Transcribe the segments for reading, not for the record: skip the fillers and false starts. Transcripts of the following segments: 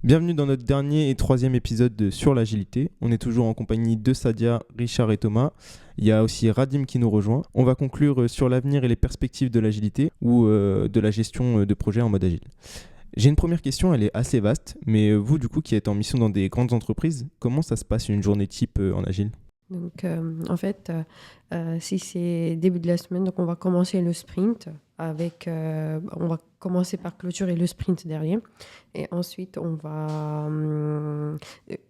Bienvenue dans notre dernier et troisième épisode de Sur l'agilité. On est toujours en compagnie de Sadia, Richard et Thomas. Il y a aussi Radim qui nous rejoint. On va conclure sur l'avenir et les perspectives de l'agilité ou de la gestion de projets en mode agile. J'ai une première question, elle est assez vaste, mais vous du coup qui êtes en mission dans des grandes entreprises, comment ça se passe une journée type en agile ? Donc, si c'est début de la semaine, donc on va commencer le sprint on va commencer par clôturer le sprint dernier. Et ensuite, on va...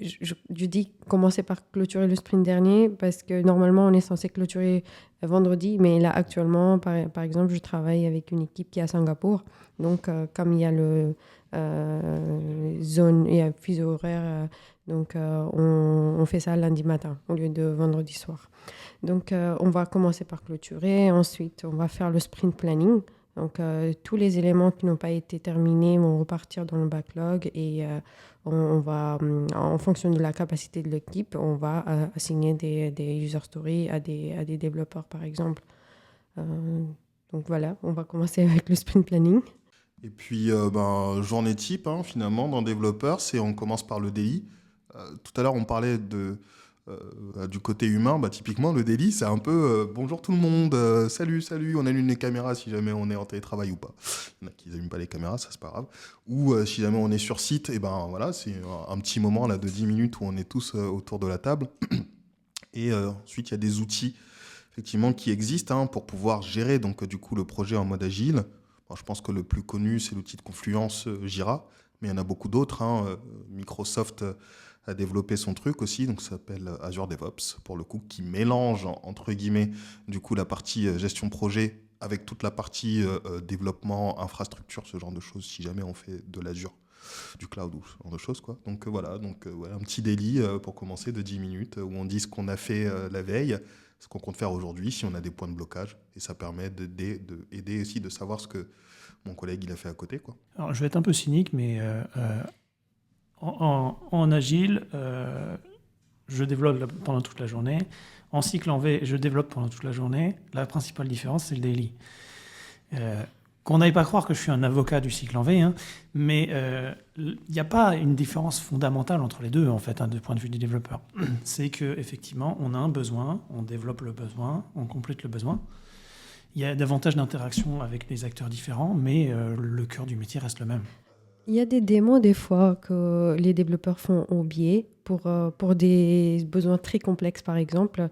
je dis commencer par clôturer le sprint dernier parce que normalement, on est censé clôturer vendredi. Mais là, actuellement, par exemple, je travaille avec une équipe qui est à Singapour. Donc, comme il y a il y a fuseau horaire... on fait ça lundi matin au lieu de vendredi soir. Donc, on va commencer par clôturer. Ensuite, on va faire le sprint planning. Donc, tous les éléments qui n'ont pas été terminés vont repartir dans le backlog et on va, en fonction de la capacité de l'équipe, on va assigner des user stories à des développeurs, par exemple. Donc, voilà, on va commencer avec le sprint planning. Et puis, journée type, finalement, dans développeur, on commence par le daily. Tout à l'heure, on parlait du côté humain. Typiquement, le daily, c'est un peu bonjour tout le monde, salut, on allume les caméras si jamais on est en télétravail ou pas. Il y en a qui n'allument pas les caméras, ça c'est pas grave. Ou si jamais on est sur site, et voilà, c'est un petit moment là, de 10 minutes où on est tous autour de la table. Et ensuite, il y a des outils effectivement, qui existent pour pouvoir gérer donc, du coup, le projet en mode agile. Je pense que le plus connu, c'est l'outil de Confluence Jira, mais il y en a beaucoup d'autres. Microsoft a développé son truc aussi, donc ça s'appelle Azure DevOps, pour le coup, qui mélange, entre guillemets, du coup, la partie gestion projet avec toute la partie développement, infrastructure, ce genre de choses, si jamais on fait de l'Azure, du cloud ou ce genre de choses, quoi. Donc voilà, un petit daily pour commencer de 10 minutes, où on dit ce qu'on a fait la veille, ce qu'on compte faire aujourd'hui, si on a des points de blocage. Et ça permet d'aider aussi de savoir ce que mon collègue il a fait à côté, quoi. Alors, je vais être un peu cynique, mais en agile, je développe pendant toute la journée. En cycle en V, je développe pendant toute la journée. La principale différence, c'est le daily. Qu'on n'aille pas croire que je suis un avocat du cycle en V, mais il n'y a pas une différence fondamentale entre les deux, en fait, du point de vue du développeur. C'est qu'effectivement, on a un besoin, on développe le besoin, on complète le besoin. Il y a davantage d'interactions avec des acteurs différents, mais le cœur du métier reste le même. Il y a des démos des fois que les développeurs font au biais pour des besoins très complexes, par exemple.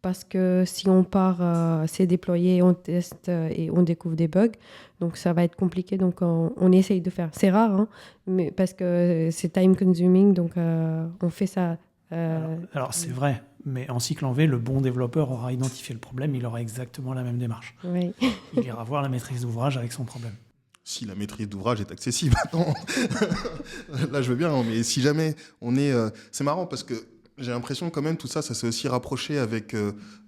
Parce que si on part, c'est déployé, on teste et on découvre des bugs. Donc, ça va être compliqué. Donc, on essaye de faire. C'est rare, mais parce que c'est time consuming. Donc, on fait ça. Alors, c'est vrai. Mais en cycle en V, le bon développeur aura identifié le problème. Il aura exactement la même démarche. Oui. Il ira voir la maîtrise d'ouvrage avec son problème. Si la maîtrise d'ouvrage est accessible. Là, je veux bien. Mais si jamais on est... c'est marrant parce que j'ai l'impression quand même tout ça s'est aussi rapproché avec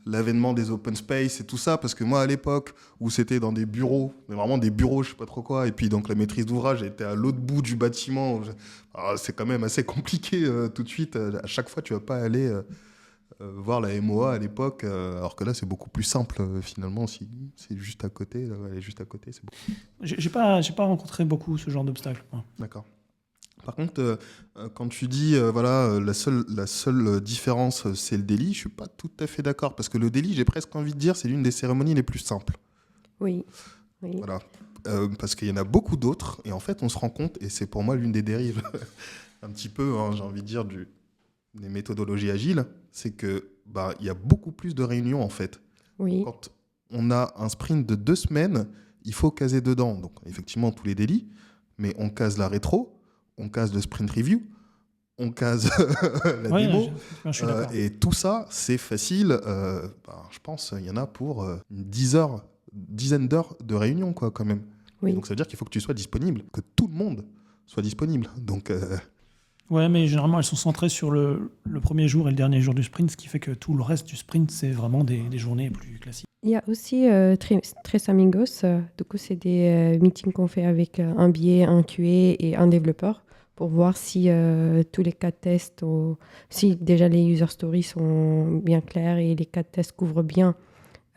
l'avènement des open space et tout ça, parce que moi à l'époque où c'était dans des bureaux, mais vraiment des bureaux, je sais pas trop quoi, et puis donc la maîtrise d'ouvrage était à l'autre bout du bâtiment, c'est quand même assez compliqué tout de suite. À chaque fois, tu vas pas aller voir la MOA à l'époque, alors que là c'est beaucoup plus simple finalement, si c'est juste à côté, là, elle est juste à côté, c'est beaucoup. J'ai pas rencontré beaucoup ce genre d'obstacles. D'accord. Par contre, quand tu dis la seule différence, c'est le daily, je suis pas tout à fait d'accord, parce que le daily, j'ai presque envie de dire, c'est l'une des cérémonies les plus simples. Oui. Voilà. Parce qu'il y en a beaucoup d'autres, et en fait, on se rend compte, et c'est pour moi l'une des dérives, un petit peu, j'ai envie de dire, des méthodologies agiles, c'est que il y a beaucoup plus de réunions, en fait. Oui. Quand on a un sprint de 2 semaines, il faut caser dedans, donc effectivement, tous les délits, mais on case la rétro, on case le sprint review, on case la démo, et tout ça, c'est facile. Je pense qu'il y en a pour une dizaine d'heures de réunion, quoi, quand même. Oui. Donc ça veut dire qu'il faut que tu sois disponible, que tout le monde soit disponible. Donc, Ouais, mais généralement, elles sont centrées sur le premier jour et le dernier jour du sprint, ce qui fait que tout le reste du sprint, c'est vraiment des journées plus classiques. Il y a aussi Tres Amigos. Du coup, c'est des meetings qu'on fait avec un BA, un QA et un développeur pour voir si tous les cas de tests, si déjà les user stories sont bien clairs et les cas de tests couvrent bien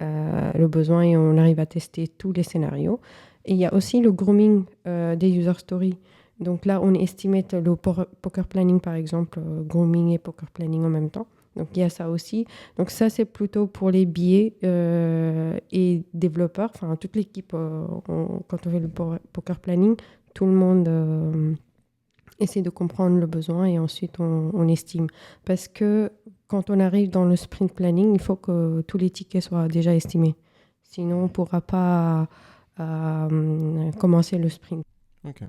le besoin et on arrive à tester tous les scénarios. Et il y a aussi le grooming des user stories. Donc là, on estimate le poker planning, par exemple, grooming et poker planning en même temps. Donc il y a ça aussi. Donc ça, c'est plutôt pour les billets et développeurs. Enfin, toute l'équipe, quand on fait le poker planning, tout le monde essaie de comprendre le besoin et ensuite on estime. Parce que quand on arrive dans le sprint planning, il faut que tous les tickets soient déjà estimés. Sinon, on ne pourra pas commencer le sprint. Ok.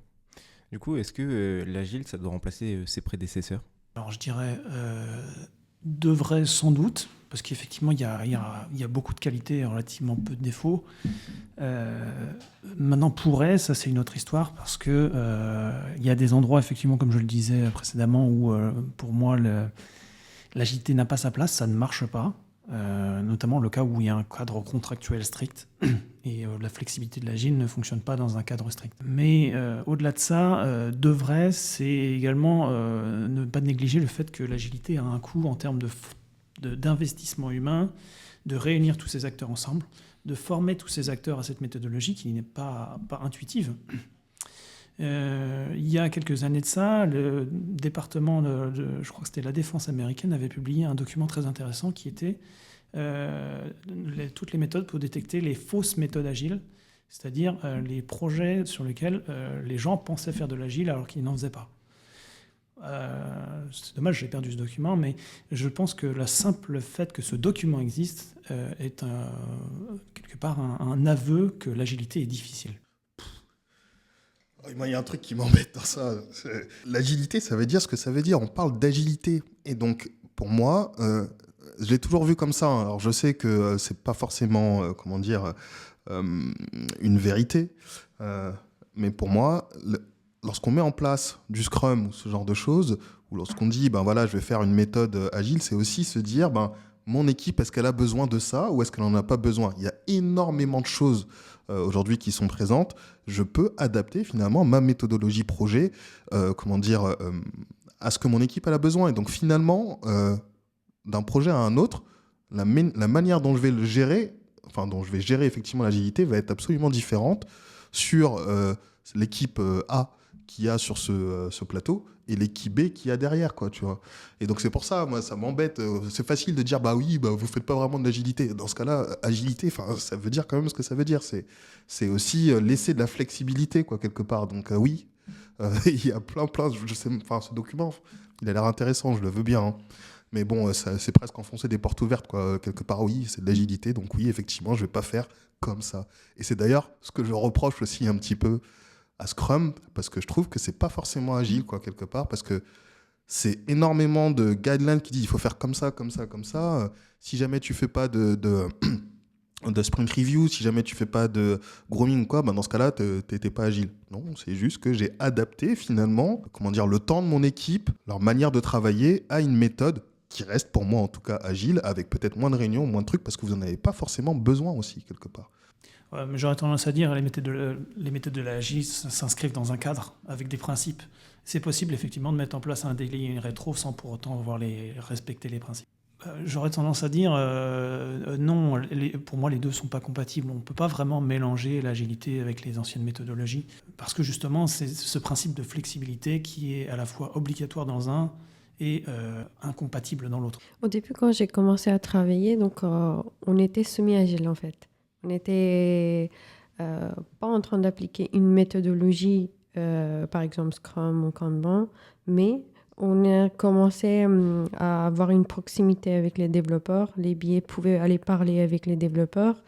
Du coup, est-ce que l'agile, ça doit remplacer ses prédécesseurs? Alors je dirais devrait sans doute, parce qu'effectivement il y a beaucoup de qualités et relativement peu de défauts. Maintenant pourrait, ça c'est une autre histoire, parce que il y a des endroits effectivement, comme je le disais précédemment, où pour moi l'agilité n'a pas sa place, ça ne marche pas. Notamment le cas où il y a un cadre contractuel strict et la flexibilité de l'agile ne fonctionne pas dans un cadre strict. Mais au-delà de ça, devrait, c'est également ne pas négliger le fait que l'agilité a un coût en termes d'investissement humain, de réunir tous ces acteurs ensemble, de former tous ces acteurs à cette méthodologie qui n'est pas intuitive. Il y a quelques années de ça, le département je crois que c'était la défense américaine, avait publié un document très intéressant qui était toutes les méthodes pour détecter les fausses méthodes agiles, c'est-à-dire les projets sur lesquels les gens pensaient faire de l'agile alors qu'ils n'en faisaient pas. C'est dommage, j'ai perdu ce document, mais je pense que le simple fait que ce document existe est quelque part un aveu que l'agilité est difficile. Moi, il y a un truc qui m'embête dans ça. L'agilité, ça veut dire ce que ça veut dire. On parle d'agilité. Et donc, pour moi, je l'ai toujours vu comme ça. Alors, je sais que c'est pas forcément, une vérité. Mais pour moi, lorsqu'on met en place du Scrum ou ce genre de choses, ou lorsqu'on dit, je vais faire une méthode agile, c'est aussi se dire, mon équipe, est-ce qu'elle a besoin de ça ou est-ce qu'elle n'en a pas besoin? Il y a énormément de choses aujourd'hui qui sont présentes. Je peux adapter finalement ma méthodologie projet à ce que mon équipe elle a besoin. Et donc finalement, d'un projet à un autre, la manière dont je vais le gérer, dont je vais gérer effectivement l'agilité va être absolument différente sur l'équipe A qu'il y a sur ce plateau et l'équipe B qu'il y a derrière, quoi, tu vois. Et donc c'est pour ça, moi, ça m'embête. C'est facile de dire, vous faites pas vraiment de l'agilité. Dans ce cas-là, agilité, ça veut dire quand même ce que ça veut dire. C'est aussi laisser de la flexibilité, quoi, quelque part. Donc oui, il y a plein, je sais, ce document, il a l'air intéressant, je le veux bien, hein. Mais bon, c'est presque enfoncer des portes ouvertes, quoi. Quelque part, oui, c'est de l'agilité. Donc oui, effectivement, je vais pas faire comme ça. Et c'est d'ailleurs ce que je reproche aussi un petit peu à Scrum, parce que je trouve que c'est pas forcément agile, quoi, quelque part, parce que c'est énormément de guidelines qui disent il faut faire comme ça, comme ça, comme ça. Si jamais tu fais pas de sprint review, si jamais tu fais pas de grooming, quoi, dans ce cas-là, t'es pas agile. Non, c'est juste que j'ai adapté finalement, le temps de mon équipe, leur manière de travailler à une méthode qui reste pour moi en tout cas agile, avec peut-être moins de réunions, moins de trucs, parce que vous en avez pas forcément besoin aussi, quelque part. Ouais, mais j'aurais tendance à dire les méthodes de l'agile s'inscrivent dans un cadre avec des principes. C'est possible effectivement de mettre en place un daily et une rétro sans pour autant respecter les principes. J'aurais tendance à dire non, pour moi les deux ne sont pas compatibles. On ne peut pas vraiment mélanger l'agilité avec les anciennes méthodologies parce que justement c'est ce principe de flexibilité qui est à la fois obligatoire dans un et incompatible dans l'autre. Au début, quand j'ai commencé à travailler, on était semi-agile en fait. On n'était pas en train d'appliquer une méthodologie, par exemple Scrum ou Kanban, mais on a commencé à avoir une proximité avec les développeurs. Les billets pouvaient aller parler avec les développeurs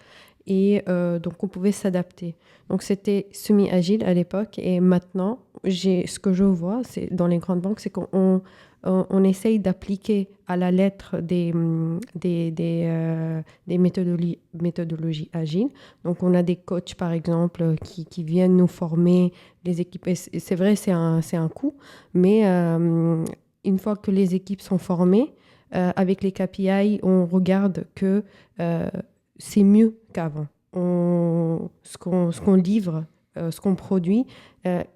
et donc on pouvait s'adapter. Donc c'était semi-agile à l'époque et maintenant, ce que je vois dans les grandes banques, c'est qu'on essaye d'appliquer à la lettre des méthodologies agiles. Donc, on a des coachs, par exemple, qui viennent nous former les équipes. Et c'est vrai, c'est un coût, mais une fois que les équipes sont formées, avec les KPI, on regarde que c'est mieux qu'avant. Ce qu'on livre, ce qu'on produit,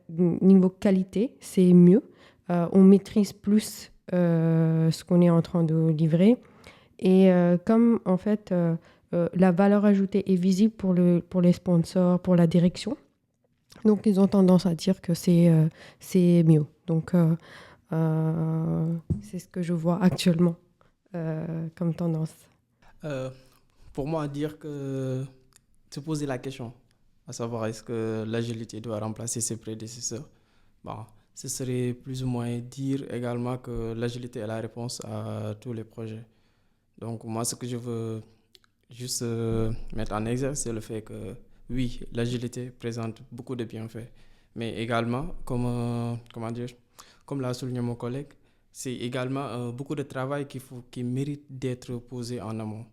niveau qualité, c'est mieux. On maîtrise plus ce qu'on est en train de livrer. Et comme, en fait, la valeur ajoutée est visible pour les sponsors, pour la direction, Donc, ils ont tendance à dire que c'est mieux. Donc, c'est ce que je vois actuellement comme tendance. Pour moi, dire que se poser la question, à savoir est-ce que l'agilité doit remplacer ses prédécesseurs, bon, ce serait plus ou moins dire également que l'agilité est la réponse à tous les projets. Donc moi, ce que je veux juste mettre en exergue, c'est le fait que oui, l'agilité présente beaucoup de bienfaits, mais également, comme l'a souligné mon collègue, c'est également beaucoup de travail qui mérite d'être posé en amont.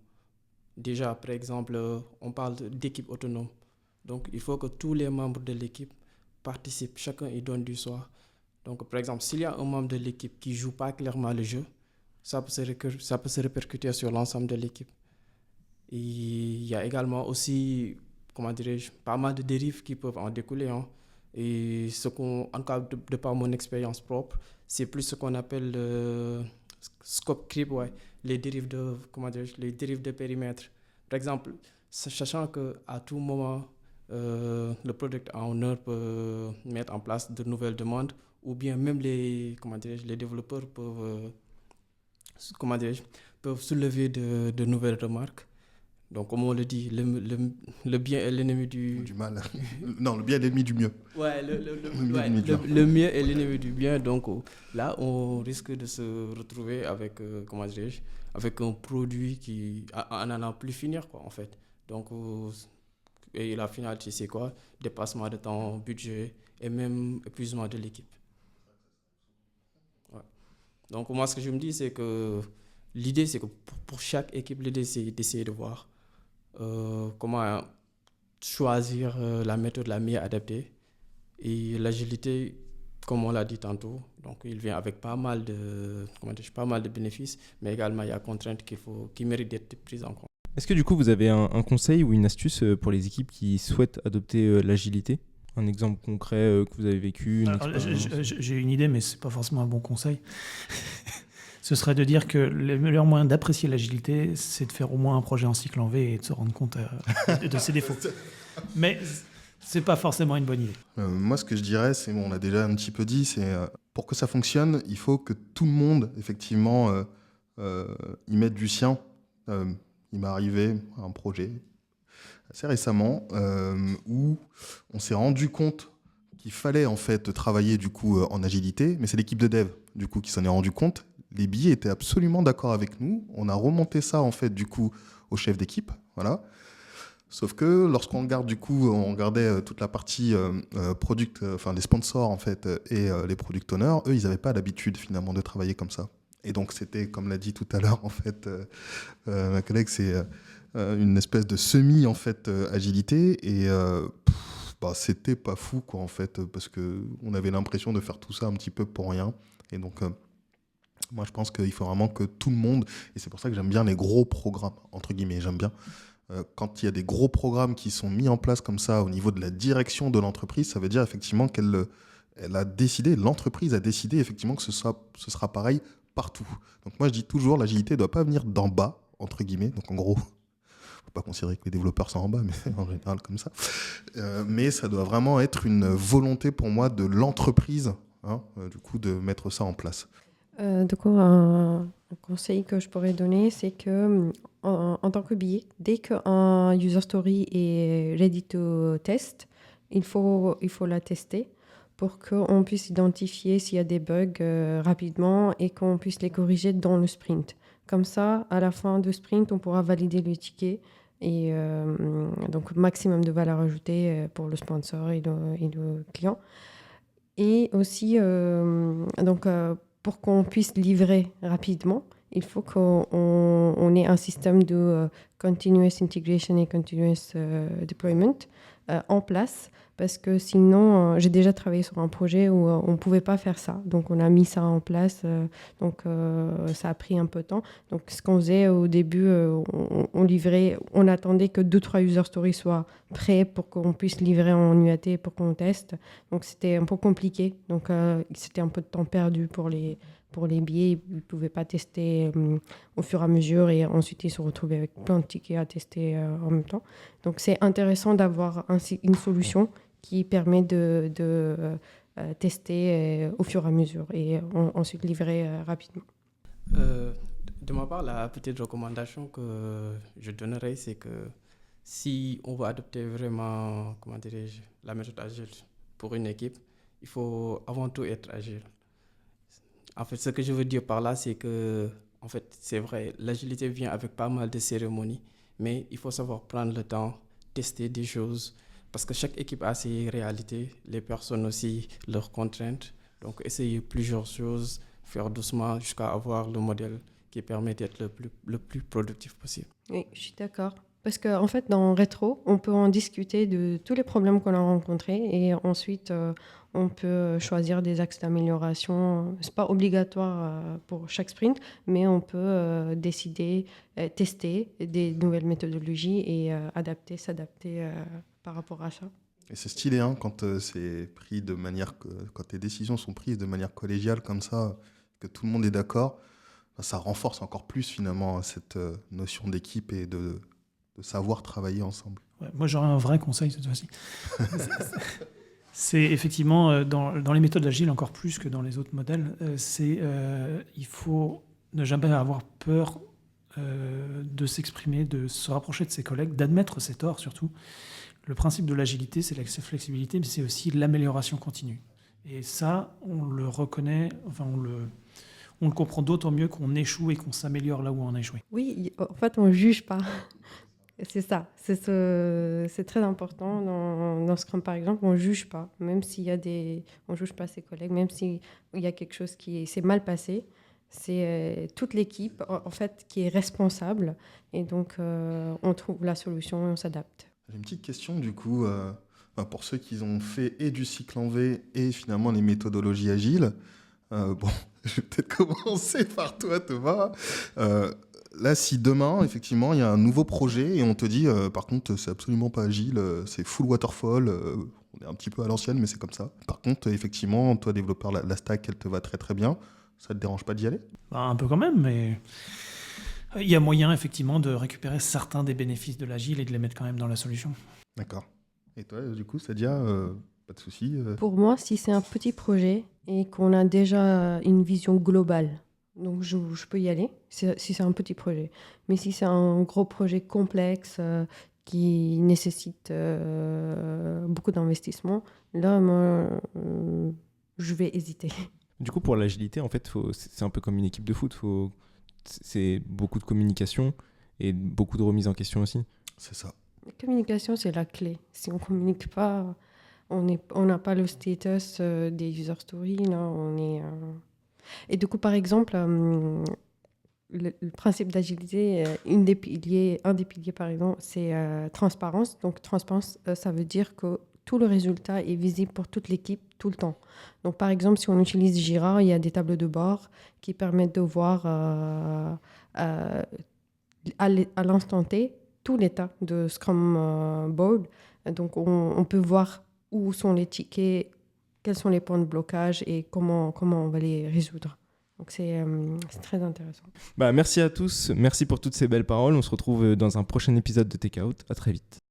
Déjà, par exemple, on parle d'équipe autonome. Donc, il faut que tous les membres de l'équipe participent, chacun y donne du soi. Donc, par exemple, s'il y a un membre de l'équipe qui ne joue pas clairement le jeu, ça peut se répercuter sur l'ensemble de l'équipe. Et il y a également aussi, pas mal de dérives qui peuvent en découler. Hein. Et en tout cas, de par mon expérience propre, c'est plus ce qu'on appelle le scope creep, ouais, les dérives de périmètre. Par exemple, sachant qu'à tout moment, le product owner peut mettre en place de nouvelles demandes, ou bien même les développeurs peuvent soulever de nouvelles remarques. Donc, comme on le dit, le bien est l'ennemi du mal. Non, le bien est l'ennemi du mieux. Ouais, le mieux est l'ennemi du bien. Donc, là, on risque de se retrouver avec, avec un produit qui en allant plus finir, quoi, en fait. Donc, et la finalité, c'est quoi? Dépassement de temps, budget et même épuisement de l'équipe. Ouais. Donc, moi, ce que je me dis, c'est que l'idée, c'est que pour chaque équipe, l'idée, c'est d'essayer de voir comment choisir la méthode la mieux adaptée. Et l'agilité, comme on l'a dit tantôt, donc il vient avec pas mal de bénéfices, mais également il y a contraintes qui méritent d'être prises en compte. Est-ce que du coup vous avez un conseil ou une astuce pour les équipes qui souhaitent adopter l'agilité? Un exemple concret que vous avez vécu? J'ai une idée, mais ce n'est pas forcément un bon conseil. Ce serait de dire que le meilleur moyen d'apprécier l'agilité, c'est de faire au moins un projet en cycle en V et de se rendre compte de ses défauts. Mais ce n'est pas forcément une bonne idée. Moi, ce que je dirais, c'est, on l'a déjà un petit peu dit, c'est pour que ça fonctionne, il faut que tout le monde, effectivement, y mette du sien. Il m'est arrivé un projet assez récemment où on s'est rendu compte qu'il fallait en fait travailler du coup en agilité, mais c'est l'équipe de dev du coup qui s'en est rendu compte. Les billets étaient absolument d'accord avec nous. On a remonté ça en fait du coup au chef d'équipe, voilà. Sauf que lorsqu'on regarde du coup, on regardait toute la partie product, enfin les sponsors en fait et les product owners, eux ils n'avaient pas l'habitude finalement de travailler comme ça. Et donc c'était, comme l'a dit tout à l'heure en fait ma collègue, c'est une espèce de semi en fait agilité et c'était pas fou quoi en fait parce que on avait l'impression de faire tout ça un petit peu pour rien. Et donc moi je pense qu'il faut vraiment que tout le monde, et c'est pour ça que j'aime bien les gros programmes entre guillemets, j'aime bien quand il y a des gros programmes qui sont mis en place comme ça au niveau de la direction de l'entreprise, ça veut dire effectivement elle a décidé, l'entreprise a décidé effectivement que ce sera pareil partout. Donc moi je dis toujours, l'agilité ne doit pas venir d'en bas, entre guillemets, donc en gros, faut pas considérer que les développeurs sont en bas, mais c'est en général comme ça. Mais ça doit vraiment être une volonté pour moi de l'entreprise, du coup, de mettre ça en place. Du coup, un conseil que je pourrais donner, c'est que en tant que billet, dès qu'un user story est ready to test, il faut la tester pour qu'on puisse identifier s'il y a des bugs rapidement et qu'on puisse les corriger dans le sprint. Comme ça, à la fin du sprint, on pourra valider le ticket et donc maximum de valeur ajoutée pour le sponsor et le client. Et aussi, pour qu'on puisse livrer rapidement, il faut qu'on ait un système de continuous integration et continuous deployment en place, parce que sinon, j'ai déjà travaillé sur un projet où on ne pouvait pas faire ça. Donc, on a mis ça en place. Ça a pris un peu de temps. Donc, ce qu'on faisait au début, on livrait, on attendait que 2-3 user stories soient prêts pour qu'on puisse livrer en UAT pour qu'on teste. Donc, c'était un peu compliqué. Donc, c'était un peu de temps perdu pour les billets. Ils ne pouvaient pas tester au fur et à mesure et ensuite ils se retrouvaient avec plein de tickets à tester en même temps. Donc c'est intéressant d'avoir une solution qui permet de tester au fur et à mesure et ensuite livrer rapidement. De ma part, la petite recommandation que je donnerais, c'est que si on veut adopter vraiment, comment dirais-je, la méthode agile pour une équipe, il faut avant tout être agile. En fait, ce que je veux dire par là, c'est que, en fait, c'est vrai, l'agilité vient avec pas mal de cérémonies, mais il faut savoir prendre le temps, tester des choses, parce que chaque équipe a ses réalités, les personnes aussi, leurs contraintes. Donc, essayer plusieurs choses, faire doucement jusqu'à avoir le modèle qui permet d'être le plus productif possible. Oui, je suis d'accord. Parce qu'en fait, dans Rétro, on peut en discuter de tous les problèmes qu'on a rencontrés et ensuite, on peut choisir des axes d'amélioration. Ce n'est pas obligatoire pour chaque sprint, mais on peut décider, tester des nouvelles méthodologies et s'adapter par rapport à ça. Et c'est stylé quand c'est pris de manière quand tes décisions sont prises de manière collégiale comme ça, que tout le monde est d'accord, ça renforce encore plus finalement cette notion d'équipe et de savoir travailler ensemble. Ouais, moi, j'aurais un vrai conseil cette fois-ci. C'est effectivement, dans les méthodes agiles, encore plus que dans les autres modèles, il faut ne jamais avoir peur de s'exprimer, de se rapprocher de ses collègues, d'admettre ses torts surtout. Le principe de l'agilité, c'est la flexibilité, mais c'est aussi l'amélioration continue. Et ça, on le reconnaît, enfin on le comprend d'autant mieux qu'on échoue et qu'on s'améliore là où on a échoué. Oui, en fait, on ne juge pas. C'est ça. C'est très important. Dans Scrum, par exemple, on ne juge pas. Même s'il y a on ne juge pas ses collègues, même s'il y a quelque chose qui s'est mal passé. C'est toute l'équipe, en fait, qui est responsable. Et donc, on trouve la solution et on s'adapte. J'ai une petite question, du coup, pour ceux qui ont fait et du cycle en V et finalement les méthodologies agiles. Bon, je vais peut-être commencer par toi, Thomas. Là, si demain, effectivement, il y a un nouveau projet et on te dit, par contre, c'est absolument pas agile, c'est full waterfall, on est un petit peu à l'ancienne, mais c'est comme ça. Par contre, effectivement, toi, développeur, la stack, elle te va très très bien. Ça te dérange pas d'y aller ? Un peu quand même, mais il y a moyen, effectivement, de récupérer certains des bénéfices de l'agile et de les mettre quand même dans la solution. D'accord. Et toi, du coup, Sadia, pas de souci Pour moi, si c'est un petit projet et qu'on a déjà une vision globale, donc je peux y aller, si c'est un petit projet. Mais si c'est un gros projet complexe qui nécessite beaucoup d'investissement, là, moi, je vais hésiter. Du coup, pour l'agilité, en fait, c'est un peu comme une équipe de foot. C'est beaucoup de communication et beaucoup de remise en question aussi. C'est ça. La communication, c'est la clé. Si on ne communique pas, on n'a pas le status des user stories. Là, Et du coup, par exemple, le principe d'agilité, un des piliers, par exemple, c'est transparence. Donc, transparence, ça veut dire que tout le résultat est visible pour toute l'équipe tout le temps. Donc, par exemple, si on utilise Jira, il y a des tableaux de bord qui permettent de voir à l'instant T tout l'état de Scrum Board. Donc, on peut voir où sont les tickets, quels sont les points de blocage et comment on va les résoudre. Donc, c'est très intéressant. Merci à tous. Merci pour toutes ces belles paroles. On se retrouve dans un prochain épisode de Take Out. À très vite.